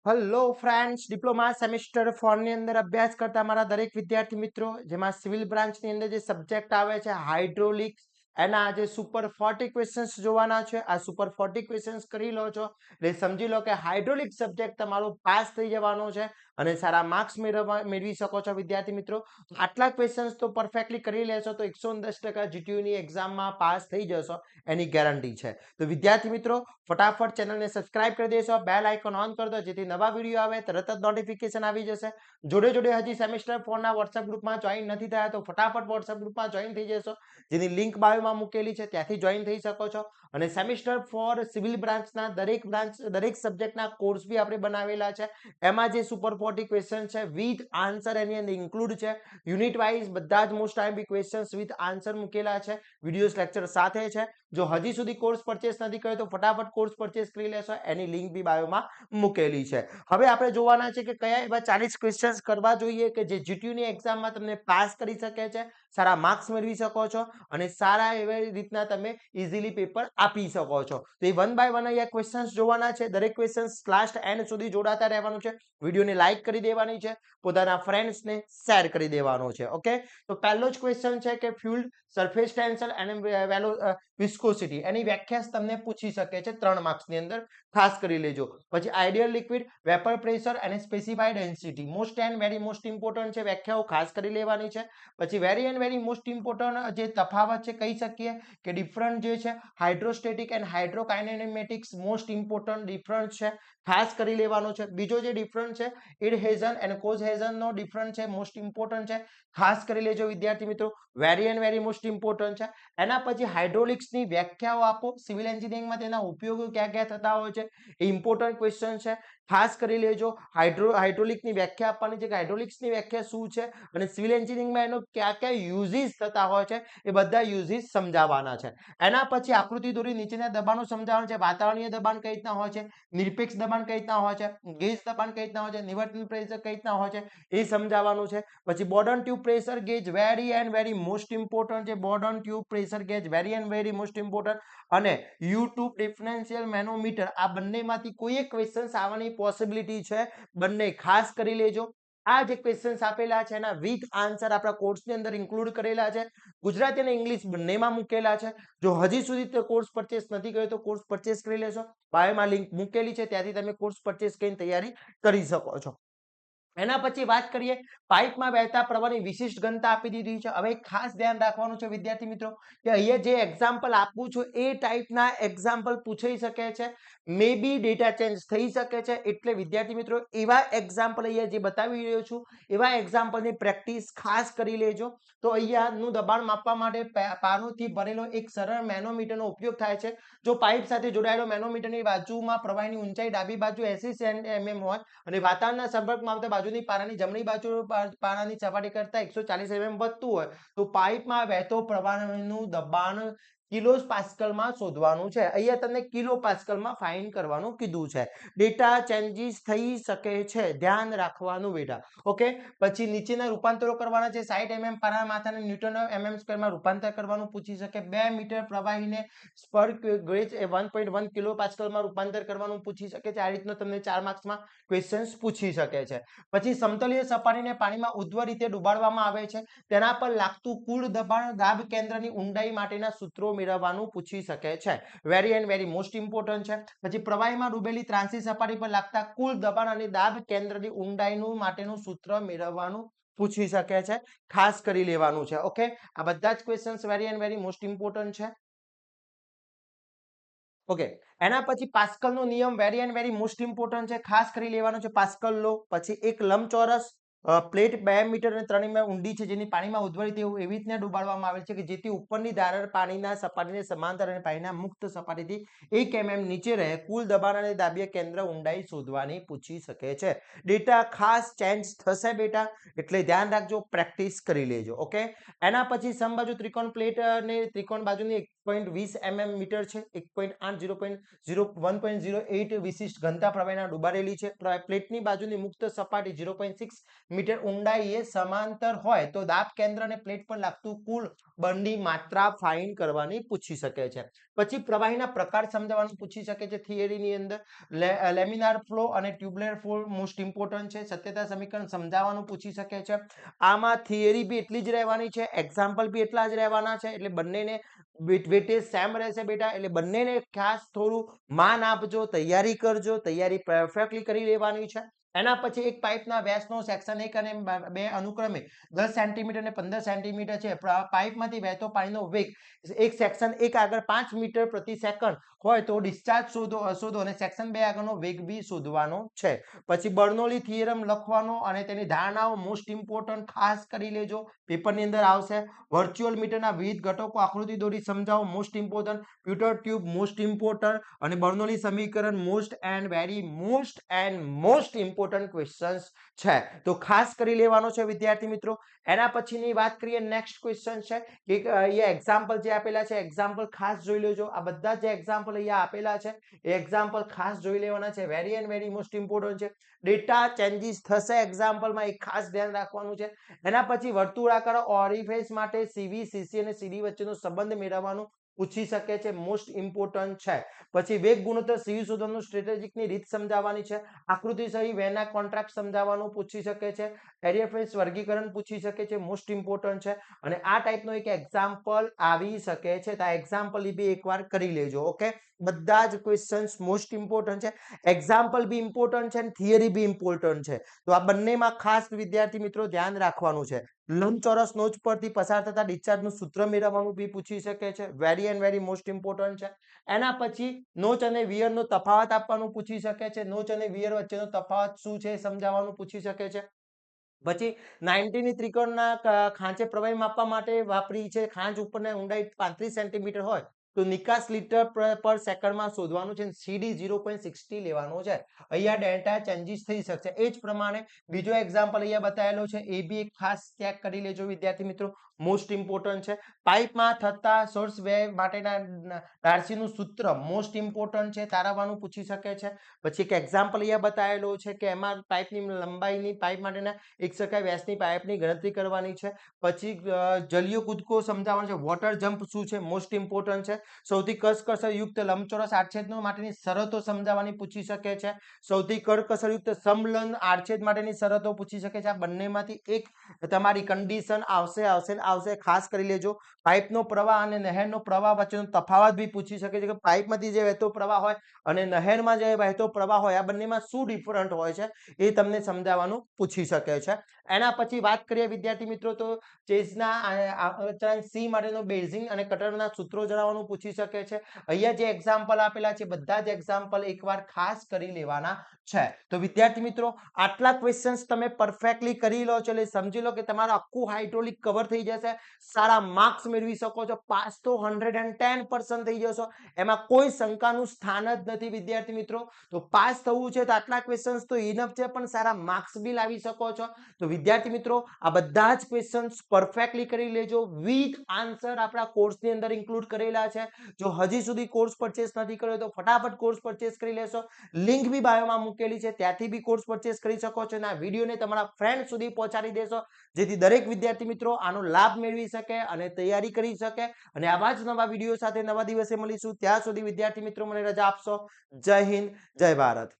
Hello friends, diploma semester 4 ની અંદર અભ્યાસ કરતા મારા દરેક વિદ્યાર્થી મિત્રો, જેમાં સિવિલ બ્રાન્ચની અંદર જે સબ્જેક્ટ આવે છે હાઇડ્રોલિક્સ, એના આજે સુપર 40 ક્વેશ્ચન્સ જોવાના છે. આ સુપર 40 ક્વેશ્ચન્સ કરી લો છો એટલે સમજી લો કે હાઇડ્રોલિક સબ્જેક્ટ તમારો પાસ થઈ જવાનો છે અને સારા માર્ક્સ મેળવી શકો છો વિદ્યાર્થી મિત્રો. આટલા ક્વેશ્ચન્સ તો પરફેક્ટલી કરી લેશો તો 110% જીટીયુ ની એક્ઝામમાં પાસ થઈ જશો એની ગેરંટી છે. તો વિદ્યાર્થી મિત્રો, ફટાફટ ચેનલને સબસ્ક્રાઇબ કરી દેશો, બેલ આઇકોન ઓન કરી દો જેથી નવા વિડીયો આવે તરત જ નોટિફિકેશન આવી જશે. જોડે જોડે હજી સેમેસ્ટર 4 ના WhatsApp ગ્રુપમાં જોઈન નથી થયા તો ફટાફટ WhatsApp ગ્રુપમાં જોઈન થઈ જશો, જેની લિંક બાયોમાં મૂકેલી છે, ત્યાંથી જોઈન થઈ શકો છો. અને સેમેસ્ટર 4 સિવિલ બ્રાન્ચના દરેક સબ્જેક્ટના કોર્સ બી આપણે બનાવેલા છે. એમાં જે સુપર 40 ક્વેશ્ચન છે વિથ આન્સર એની અંદર ઇન્ક્લુડ છે. યુનિટ વાઇઝ બધા જ most IMP questions with answer મૂકેલા છે, વિડીયોઝ લેક્ચર સાથે છે. જો હજી સુધી કોર્સ પરચેસ નથી કર્યો તો ફટાફટ કોર્સ પરચેસ કરી લેશો, એની લિંક બી બાયોમાં મૂકેલી છે. હવે આપણે જોવાના છે કે કયા એવા 40 ક્વેશ્ચન્સ કરવા જોઈએ કે જે જીટીયુ ની એક્ઝામમાં તમને પાસ કરી શકે છે, સારા માર્ક્સ મેળવી શકો છો અને સારા એવી રીતના તમે ઇઝીલી પેપર આપી શકો છો. તો એ વન બાય વન અહીંયા ક્વેશ્ચન્સ જોવાના છે. દરેક ક્વેશ્ચન્સ લાસ્ટ એન્ડ સુધી જોડાતા રહેવાનું છે. વિડીયોને લાઈક કરી દેવાની છે, પોતાના ફ્રેન્ડ્સને શેર કરી દેવાનો છે. ઓકે, તો પહેલો જ ક્વેશ્ચન છે કે ફ્યુલ્ડ સરફેસ ટેન્શન અને વિસ્કોસિટી એની વ્યાખ્યા તમને પૂછી શકે છે 3 માર્ક્સની અંદર, ખાસ કરી લેજો. પછી આઈડિયલ લિક્વિડ, વેપર પ્રેશર અને specified density most and very most important છે, વ્યાખ્યાઓ ખાસ કરી લેવાની છે. પછી very and very most important જે તફાવત છે કહી શકીએ કે ડિફરન્ટ જે છે hydrostatic and hydrokinematics most important difference છે, ખાસ કરી લેવાનો છે. બીજો જે ડિફરન્સ છે ઇડહેઝન એન્ડ કોઝહેઝન નો ડિફરન્સ છે, મોસ્ટ ઇમ્પોર્ટન્ટ છે, ખાસ કરી લેજો વિદ્યાર્થી મિત્રો. Very and very most important છે. એના પછી હાઇડ્રોલિક્સની વ્યાખ્યાઓ આપો, સિવિલ એન્જિનિયરિંગમાં તેના ઉપયોગો ક્યાં ક્યાં થતા હોય છે એ ઇમ્પોર્ટન્ટ ક્વેશ્ચન છે, ખાસ કરી લેજો. હાઇડ્રોલિકની વ્યાખ્યા આપવાની છે કે હાઇડ્રોલિક્સની વ્યાખ્યા શું છે અને સિવિલ એન્જિનિયરિંગમાં એનો કયા કયા યુઝીસ થતા હોય છે એ બધા યુઝીસ સમજાવવાના છે. એના પછી આકૃતિ દોરી નીચેના દબાણો સમજાવવાના છે. વાતાવરણીય દબાણ કઈ રીતના હોય છે, નિરપેક્ષ દબાણ કઈ રીતના હોય છે, ગેજ દબાણ કઈ રીતના હોય છે, નિવર્તન પ્રેશર કઈ રીતના હોય છે એ સમજાવવાનું છે. પછી Bourdon tube pressure gauge very and very most important છે. Bourdon tube pressure gauge very and very most important અને યુટ્યુબ ડિફરન્શિયલ મેનોમીટર આ બંનેમાંથી કોઈ એક ક્વેશ્ચન્સ આવવાની પોસિબિલિટી છે, બંને ખાસ કરી લેજો. આ જે ક્વેશ્ચન્સ આપેલા છે એના વિથ આન્સર આપણા કોર્સની અંદર ઇન્ક્લુડ કરેલા છે, ગુજરાતી અને ઇંગ્લિશ બંનેમાં મૂકેલા છે. જો હજી સુધી કોર્સ પરચેસ નથી કર્યો તો કોર્સ પરચેસ કરી લેશો, બાયોમાં લિંક મૂકેલી છે, ત્યાંથી તમે કોર્સ પરચેસ કરીને તૈયારી કરી શકો છો. એના પછી વાત કરીએ પાઇપમાં વહેતા પ્રવાહની વિશિષ્ટ ઘનતા આપી દીધી છે. હવે ખાસ ધ્યાન રાખવાનું છે વિદ્યાર્થી મિત્રો કે અહીંયા જે એક્ઝામ્પલ આપું છું એ ટાઈપના એક્ઝામ્પલ પૂછાઈ શકે છે, મે બી ડેટા ચેન્જ થઈ શકે છે, એટલે વિદ્યાર્થી મિત્રો એવા એક્ઝામ્પલ અહીંયા જે બતાવી રહ્યો છું એવા એક્ઝામ્પલની પ્રેક્ટિસ ખાસ કરી લેજો. તો અહીંયાનું દબાણ માપવા માટે પારોથી ભરેલો એક સરળ મેનોમીટરનો ઉપયોગ થાય છે. જો પાઇપ સાથે જોડાયેલો મેનોમીટરની બાજુમાં પ્રવાહીની ઊંચાઈ ડાબી બાજુ 80 mm હોય અને વાતાવરણના સંપર્કમાં આવતા બાજુની પારાની જમણી બાજુ પારાની સપાટી કરતા 140 mm વધતું હોય તો પાઇપમાં વહેતો પ્રવાહનું દબાણ કિલો પાસ્કલમાં શોધવાનું છે. અહીંયા તમને કિલો પાસ્કલમાં ફાઇન્ડ કરવાનું કીધું છે. ડેટા ચેન્જીસ થઈ શકે છે, ધ્યાન રાખવાનું બેટા. ઓકે, પછી નીચેના રૂપાંતરો કરવાના છે. 60 mm પારાના માથાને ન્યૂટન mm સ્ક્વેરમાં રૂપાંતર કરવાનું પૂછી શકે. 2 મીટર પ્રવાહીને પર ગેજ 1.1 કિલો પાસ્કલમાં રૂપાંતર કરવાનું પૂછી શકે છે. આ રીતનો તમને 4 માર્ક્સમાં ક્વેશ્ચન્સ પૂછી શકે છે. પછી સમતલીય સપાટીને પાણીમાં ઉધ્વ રીતે ડુબાડવામાં આવે છે, તેના પર લાગતું કુલ દબાણ દાબ કેન્દ્રની ઊંડાઈ માટેના સૂત્રો મેળવવાનું પૂછી શકે છે. Very and very most important છે. પછી પ્રવાહીમાં ડૂબેલી ત્રાંસી સપાટી પર લાગતા કુલ દબાણ અને દાબ કેન્દ્રની ઊંડાઈનું માટેનું સૂત્ર મેળવવાનું પૂછી શકે છે, ખાસ કરી લેવાનું છે. ઓકે, આ બધા જ questions very and very most important છે. ઓકે, એના પછી પાસ્કલનો નિયમ very and very most important છે, ખાસ કરી લેવાનો છે. પાસ્કલ લો. પછી એક લંબચોરસ પ્લેટ 2 મીટર અને 3 મીટર ઊંડી છે, જેની પાણીમાં ઉદ્વરી તેવું એવી રીતના ડુબાડવામાં આવે છે કે જેથી ઉપરની ધાર પાણીના સપાટીને સમાંતર અને પાણીના મુક્ત સપાટીથી 1 mm નીચે રહે. કુલ દબાણ અને દાબીય કેન્દ્ર ઊંડાઈ શોધવાની પૂછી શકે છે. ડેટા ખાસ ચેન્જ થશે બેટા, એટલે ધ્યાન રાખજો, પ્રેક્ટિસ કરી લેજો. ઓકે, એના પછી સમબાજુ ત્રિકોણ પ્લેટ અને ત્રિકોણ બાજુની 1.20 mm મીટર છે, 1.8 1.08 વિશિષ્ટ ઘનતા પ્રવાહીના ડુબાડેલી છે. પ્લેટની બાજુની મુક્ત સપાટી 0.6 મીટર ઊંડાઈએ સમાંતર હોય તો દાબ કેન્દ્ર અને પ્લેટ પર લાગતું કુલ બળની માત્રા ફાઇન્ડ કરવાની પૂછી શકે છે. પછી પ્રવાહીના પ્રકાર સમજાવવાનું પૂછી શકે છે થિયરીની અંદર. લેમિનાર ફ્લો અને ટ્યુબ્યુલર ફ્લો મોસ્ટ ઇમ્પોર્ટન્ટ છે. સત્યતા સમીકરણ સમજાવવાનું પૂછી શકે છે. આમાં થિયરી બી એટલી જ રહેવાની છે, એક્ઝામ્પલ બી એટલા જ રહેવાના છે, એટલે બંનેને વેટેજ સેમ રહેશે બેટા. એટલે બંનેને ખાસ થોડું માન આપજો, તૈયારી કરજો, તૈયારી પરફેક્ટલી કરી લેવાની છે. એના પછી એક પાઇપના વ્યાસનો સેક્શન 1 અને 2 અનુક્રમે 10 સેન્ટીમીટર અને 15 સેન્ટીમીટર છે. પાઇપમાંથી વહેતો પાણીનો વેગ એક સેક્શન 1 આગળ 5 મીટર પ્રતિ સેકન્ડ હોય તો ડિસ્ચાર્જ શોધો અને સેક્શન 2 આગળનો વેગ બી શોધવાનો છે. પછી બર્નોલી થિયરમ લખવાનો અને તેની ધારણાઓ મોસ્ટ ઇમ્પોર્ટન્ટ ખાસ કરી લેજો, પેપરની અંદર આવશે. વર્ચ્યુઅલ મીટરના વિવિધ ઘટકો આકૃતિ દોરી સમજાવો, મોસ્ટ ઇમ્પોર્ટન્ટ. પ્યુટર ટ્યુબ મોસ્ટ ઇમ્પોર્ટન્ટ અને બર્નોલી સમીકરણ મોસ્ટ ઇમ્પોર્ટન્ટ ક્વેશ્ચન્સ છે, તો ખાસ કરી લેવાનો છે વિદ્યાર્થી મિત્રો. એના પછીની વાત કરીએ, નેક્સ્ટ ક્વેશ્ચન છે કે અહીંયા એક્ઝામ્પલ જે આપેલા છે, એક્ઝામ્પલ ખાસ જોઈ લેજો. આ બધા જે એક્ઝામ્પલ અહીંયા આપેલા છે એ એક્ઝામ્પલ ખાસ જોઈ લેવાના છે. Very and very most important છે. ડેટા ચેન્જીસ થશે એક્ઝામ્પલમાં, એક ખાસ ધ્યાન રાખવાનું છે. એના પછી વર્તુળાકાર ઓરિફિસ માટે સીવી, સીસી અને સીડી વચ્ચેનો સંબંધ મેળવવાનું પૂછી શકે છે, મોસ્ટ ઇમ્પોર્ટન્ટ છે. પછી વેગ ગુણોત્તર સીવી શોધવાનું સ્ટ્રેટેજિકની રીત સમજાવવાની છે. આકૃતિ સહી વેના કોન્ટ્રાક્ટ સમજાવવાનું પૂછી શકે છે. એરિયાફેસ વર્ગીકરણ પૂછી શકે છે, મોસ્ટ ઇમ્પોર્ટન્ટ છે. અને આ ટાઈપનો એક એક્ઝામ્પલ આવી શકે છે, તો આ એક્ઝામ્પલ બી એકવાર કરી લેજો. ઓકે, બધા જ ક્વેશ્ચન્સ મોસ્ટ ઇમ્પોર્ટન્ટ છે, એક્ઝામ્પલ બી ઇમ્પોર્ટન્ટ છે અને થિયરી બી ઇમ્પોર્ટન્ટ છે. તો આ બંનેમાં ખાસ વિદ્યાર્થી મિત્રો ધ્યાન રાખવાનું છે. લંબચોરસ નોચ પરથી પસાર થતા ડિસ્ચાર્જનું સૂત્ર મેળવવાનું બી પૂછી શકે છે. Very and very most important છે. એના પછી નોચ અને વિયરનો તફાવત આપવાનું પૂછી શકે છે. નોચ અને વિયર વચ્ચેનો તફાવત શું છે સમજાવવાનું પૂછી શકે છે. પછી 90 ની ત્રિકોણના ખાંચે પ્રવાહી માપવા માટે વાપરી છે. ખાંચ ઉપરની ઊંડાઈ 35 સેન્ટીમીટર હોય તો નિકાસ લીટર પર સેકન્ડમાં શોધવાનું છે. સીડી 0.60 લેવાનો છે. અહીંયા ડેલ્ટા ચેન્જીસ થઈ શકશે. એ જ પ્રમાણે બીજો એક્ઝામ્પલ અહીંયા બતાવેલો છે, એ બી એક ખાસ ચેક કરી લેજો વિદ્યાર્થી મિત્રો, મોસ્ટ ઇમ્પોર્ટન્ટ છે. પાઇપમાં થતા સોર્સ વેવ માટેના ડાર્સીનું સૂત્ર મોસ્ટ ઇમ્પોર્ટન્ટ છે, તારવવાનું પૂછી શકે છે. પછી એક એક્ઝામ્પલ અહીંયા બતાવેલો છે કે એમાં પાઇપની લંબાઈની, પાઇપ માટેના 1 શકાય વ્યાસની પાઇપની ગણતરી કરવાની છે. પછી જલીય કૂદકો સમજાવવાનો છે. વોટર જમ્પ શું છે, મોસ્ટ ઇમ્પોર્ટન્ટ છે. સૌથી કરકસરયુક્ત લંબચોરસ આડછેદ માટેની શરતો સમજાવવાની પૂછી શકે છે. સૌથી કરકસરયુક્ત સમલંબ આડછેદ માટેની શરતો પૂછી શકે છે. આ બંનેમાંથી એક તમારી કન્ડિશન આવશે, ખાસ કરી લેજો. પાઇપનો પ્રવાહ અને નહેરનો પ્રવાહ વચ્ચેનો તફાવત બી પૂછી શકે છે કે પાઇપમાંથી જે વહેતો પ્રવાહ હોય અને નહેરમાં જે વહેતો પ્રવાહ હોય, આ બંનેમાં શું ડિફરન્ટ હોય છે એ તમને સમજાવવાનું પૂછી શકે છે. એના પછી વાત કરીએ વિદ્યાર્થી મિત્રો, તો ચેઝના સી માટેનો બેઝિંગ અને કટરના સૂત્રો જણાવવાનું પૂછી શકે છે. અહીંયા જે એક્ઝામ્પલ આપેલા છે બધા જ એક્ઝામ્પલ એકવાર ખાસ કરી લેવાના છે. તો વિદ્યાર્થી મિત્રો, આટલા ક્વેશ્ચન્સ તમે પરફેક્ટલી કરી લો છો એટલે સમજી લો કે તમારું આખું હાઇડ્રોલિક કવર થઈ જશે. સારા માર્ક્સ મેળવી શકો છો. પાસ તો 110% થઈ જશો, એમાં કોઈ શંકાનું સ્થાન જ નથી વિદ્યાર્થી મિત્રો. તો પાસ થવું છે તો આટલા ક્વેશ્ચન્સ તો ઇનફ છે, પણ સારા માર્ક્સ બી લાવી શકો છો. તો વિદ્યાર્થી મિત્રો, આ બધા જ ક્વેશ્ચન્સ પરફેક્ટલી કરી લેજો. વિથ આન્સર આપણા કોર્સની અંદર ઇન્ક્લુડ કરેલા છે. જો હજી સુધી કોર્સ પરચેસ નથી કર્યો તો ફટાફટ કોર્સ પરચેસ કરી લેશો. લિંક બી બાયોમાં મૂકેલી છે, ત્યાંથી બી કોર્સ પરચેસ કરી શકો છો અને આ વિડીયોને તમારા ફ્રેન્ડ સુધી પહોંચાડી દેશો, જેથી દરેક વિદ્યાર્થી મિત્રો આનો લાભ મેળવી શકે અને તૈયારી કરી શકે. અને આવા જ નવા વિડીયો સાથે નવા દિવસે મળીશું. ત્યાં સુધી વિદ્યાર્થી મિત્રો મને રજા આપશો. જય હિન્દ, જય ભારત.